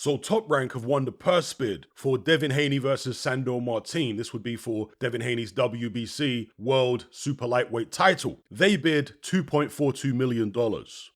So Top Rank have won the purse bid for Devin Haney versus Sandor Martin. This would be for Devin Haney's WBC World Super Lightweight title. They bid $2.42 million.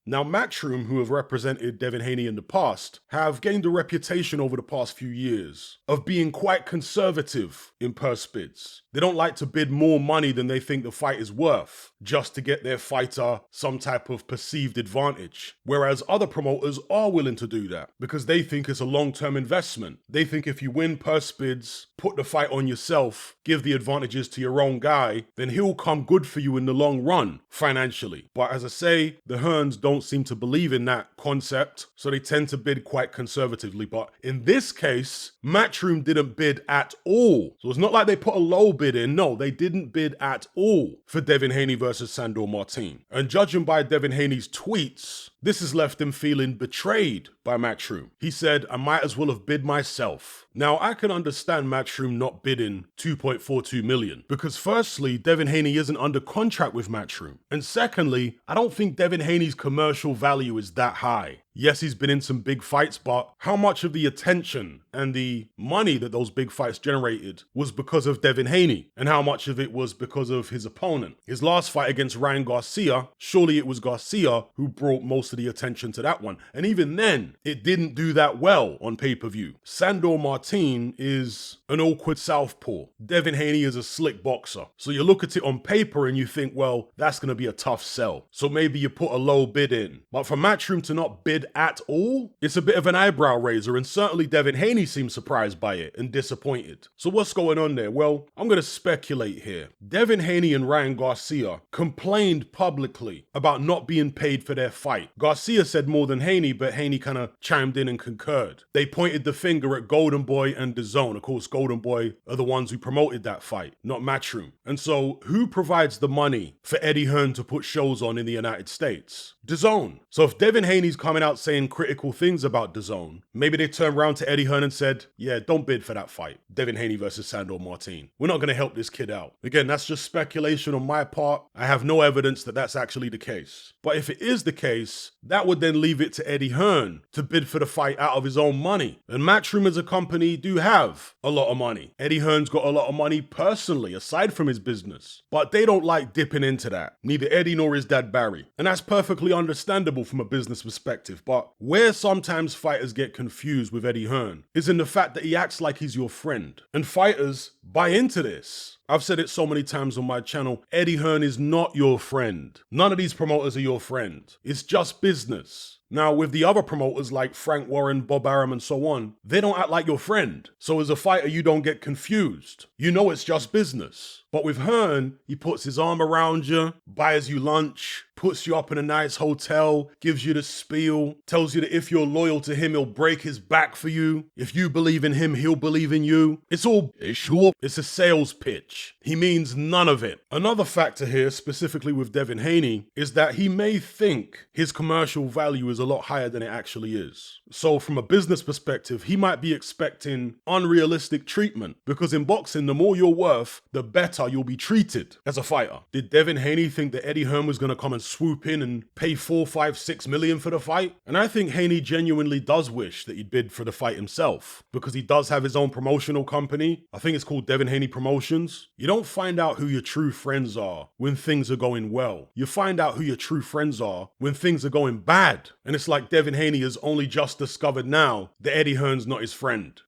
Now Matchroom, who have represented Devin Haney in the past, have gained a reputation over the past few years of being quite conservative in purse bids. They don't like to bid more money than they think the fight is worth, just to get their fighter some type of perceived advantage. Whereas other promoters are willing to do that because they think it's a long-term investment. They think if you win purse bids, put the fight on yourself, give the advantages to your own guy, then he'll come good for you in the long run, financially. But as I say, the Hearns don't seem to believe in that concept, so they tend to bid quite conservatively. But in this case, Matchroom didn't bid at all. So it's not like they put a low bid in. No, they didn't bid at all for Devin Haney versus Sandor Martin. And judging by Devin Haney's tweets, this has left him feeling betrayed by Matchroom. He said, I might as well have bid myself. Now, I can understand Matchroom not bidding $2.42 million because firstly, Devin Haney isn't under contract with Matchroom. And secondly, I don't think Devin Haney's commercial value is that high. Yes, he's been in some big fights, but how much of the attention and the money that those big fights generated was because of Devin Haney? And how much of it was because of his opponent? His last fight against Ryan Garcia, surely it was Garcia who brought most of the attention to that one. And even then, it didn't do that well on pay-per-view. Sandor Martin is an awkward southpaw. Devin Haney is a slick boxer. So you look at it on paper and you think, well, that's going to be a tough sell. So maybe you put a low bid in. But for Matchroom to not bid at all, it's a bit of an eyebrow raiser, and certainly Devin Haney seems surprised by it and disappointed. So what's going on there? Well, I'm going to speculate here. Devin Haney and Ryan Garcia complained publicly about not being paid for their fight. Garcia said more than Haney, but Haney kind of chimed in and concurred. They pointed the finger at Golden Boy and DAZN. Of course, Golden Boy are the ones who promoted that fight, not Matchroom. And so who provides the money for Eddie Hearn to put shows on in the United States? DAZN. So if Devin Haney's coming out saying critical things about DAZN, maybe they turned around to Eddie Hearn and said, yeah, don't bid for that fight. Devin Haney versus Sandor Martin. We're not going to help this kid out. Again, that's just speculation on my part. I have no evidence that that's actually the case. But if it is the case, that would then leave it to Eddie Hearn to bid for the fight out of his own money. And Matchroom as a company do have a lot of money. Eddie Hearn's got a lot of money personally, aside from his business. But they don't like dipping into that. Neither Eddie nor his dad Barry. And that's perfectly understandable from a business perspective. But where sometimes fighters get confused with Eddie Hearn is in the fact that he acts like he's your friend. And fighters buy into this. I've said it so many times on my channel, Eddie Hearn is not your friend. None of these promoters are your friend. It's just business. Now, with the other promoters like Frank Warren, Bob Arum, and so on, they don't act like your friend. So as a fighter, you don't get confused. You know it's just business. But with Hearn, he puts his arm around you, buys you lunch, puts you up in a nice hotel, gives you the spiel, tells you that if you're loyal to him, he'll break his back for you. If you believe in him, he'll believe in you. It's a sales pitch. He means none of it. Another factor here, specifically with Devin Haney, is that he may think his commercial value is a lot higher than it actually is. So from a business perspective, he might be expecting unrealistic treatment because in boxing, the more you're worth, the better you'll be treated as a fighter. Did Devin Haney think that Eddie Hearn was going to come and swoop in and pay $4, $5, $6 million for the fight? And I think Haney genuinely does wish that he'd bid for the fight himself because he does have his own promotional company. I think it's called Devin Haney Promotions. You don't find out who your true friends are when things are going well. You find out who your true friends are when things are going bad. And it's like Devin Haney has only just discovered now that Eddie Hearn's not his friend.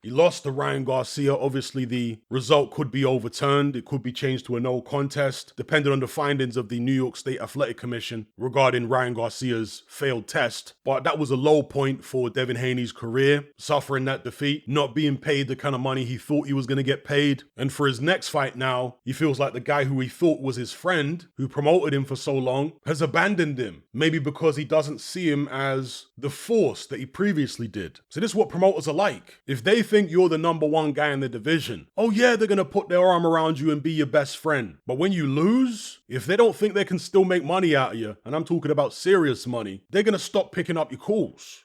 He lost to Ryan Garcia. Obviously, the result could be overturned. It could be changed to a no contest, depending on the findings of the New York State Athletic Commission regarding Ryan Garcia's failed test. But that was a low point for Devin Haney's career, suffering that defeat, not being paid the kind of money he thought he was going to get paid. And for his next fight now, he feels like the guy who he thought was his friend, who promoted him for so long, has abandoned him. Maybe because he doesn't see him as the force that he previously did. So this is what promoters are like. If they think you're the number one guy in the division, oh yeah, they're going to put their arm around you and be your best friend. But when you lose, lose, if they don't think they can still make money out of you, and I'm talking about serious money, they're going to stop picking up your calls.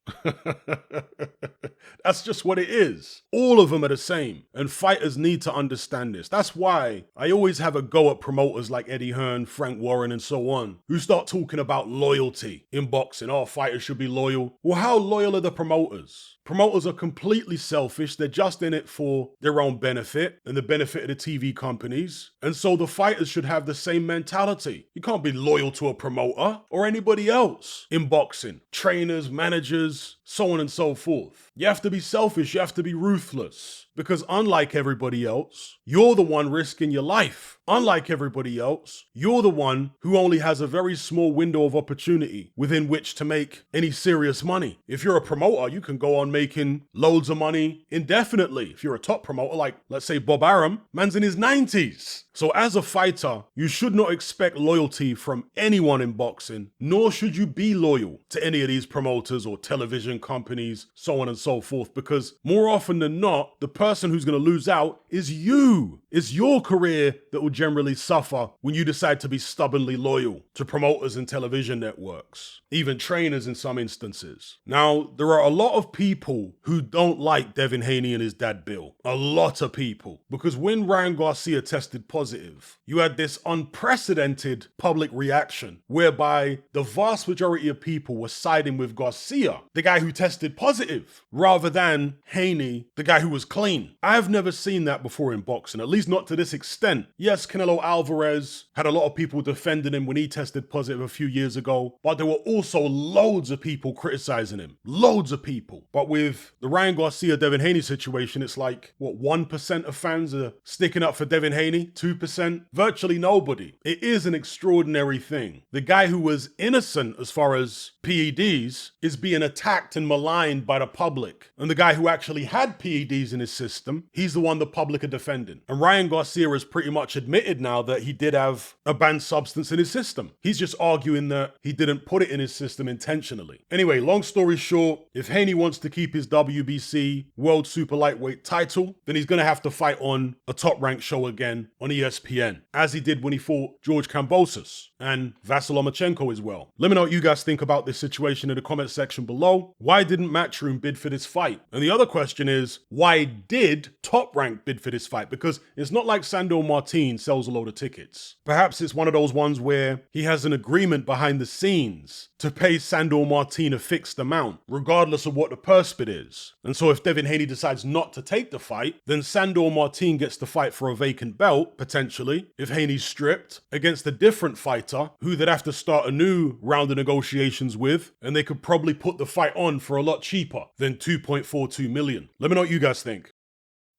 That's just what it is. All of them are the same, and fighters need to understand this. That's why I always have a go at promoters like Eddie Hearn, Frank Warren, and so on, who start talking about loyalty in boxing. Oh, fighters should be loyal. Well, how loyal are the promoters? Promoters are completely selfish. They're just in it for their own benefit and the benefit of the TV companies. And so the fighters should have the same mentality. You can't be loyal to a promoter or anybody else in boxing. Trainers, managers, so on and so forth. You have to be selfish. You have to be ruthless. Because unlike everybody else, you're the one risking your life. Unlike everybody else, you're the one who only has a very small window of opportunity within which to make any serious money. If you're a promoter, you can go on making loads of money indefinitely. If you're a top promoter, like let's say Bob Arum, man's in his 90s. So as a fighter, you should not expect loyalty from anyone in boxing, nor should you be loyal to any of these promoters or television companies, so on and so forth, because more often than not, the person who's going to lose out is you. It's your career that will generally suffer when you decide to be stubbornly loyal to promoters and television networks, even trainers in some instances. Now, there are a lot of people who don't like Devin Haney and his dad Bill. A lot of people. Because when Ryan Garcia tested positive, you had this unprecedented public reaction whereby the vast majority of people were siding with Garcia, the guy who tested positive, rather than Haney, the guy who was clean. I've never seen that before in boxing, at least not to this extent. Yes, Canelo Alvarez had a lot of people defending him when he tested positive a few years ago, but there were also loads of people criticizing him. Loads of people. But with the Ryan Garcia, Devin Haney situation, it's like, what, 1% of fans are sticking up for Devin Haney? 2%? Virtually nobody. It is an extraordinary thing. The guy who was innocent as far as PEDs is being attacked and maligned by the public. And the guy who actually had PEDs in his system, he's the one the public are defending. And Ryan Garcia has pretty much admitted now that he did have a banned substance in his system. He's just arguing that he didn't put it in his system intentionally. Anyway, long story short, if Haney wants to keep his WBC World Super Lightweight title, then he's going to have to fight on a top-ranked show again on ESPN, as he did when he fought George Kambosos and Vasyl Lomachenko as well. Let me know what you guys think about this situation in the comment section below. Why didn't Matchroom bid for this fight? And the other question is, why did Top Rank bid for this fight? Because it's not like Sandor Martin sells a load of tickets. Perhaps it's one of those ones where he has an agreement behind the scenes to pay Sandor Martin a fixed amount, regardless of what the purse bid is. And so if Devin Haney decides not to take the fight, then Sandor Martin gets to fight for a vacant belt, potentially, if Haney's stripped, against a different fighter who they'd have to start a new round of negotiations with, and they could probably put the fight on for a lot cheaper than $2.42 million. Let me know what you guys think.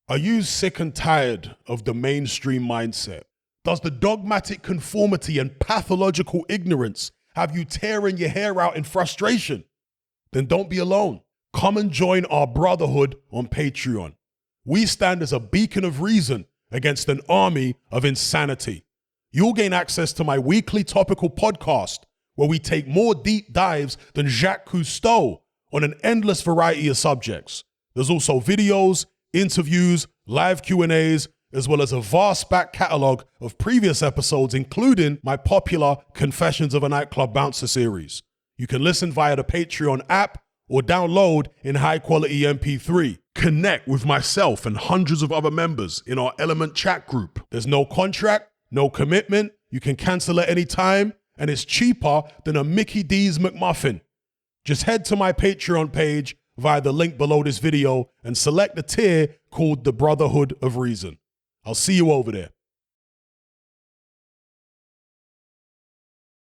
Are you sick and tired of the mainstream mindset? Does the dogmatic conformity and pathological ignorance have you tearing your hair out in frustration? Then don't be alone. Come and join our brotherhood on Patreon. We stand as a beacon of reason against an army of insanity. You'll gain access to my weekly topical podcast where we take more deep dives than Jacques Cousteau on an endless variety of subjects. There's also videos, interviews, live Q&As, as well as a vast back catalogue of previous episodes, including my popular Confessions of a Nightclub Bouncer series. You can listen via the Patreon app or download in high-quality MP3. Connect with myself and hundreds of other members in our Element chat group. There's no contract, no commitment, you can cancel at any time, and it's cheaper than a Mickey D's McMuffin. Just head to my Patreon page via the link below this video and select the tier called the Brotherhood of Reason. I'll see you over there.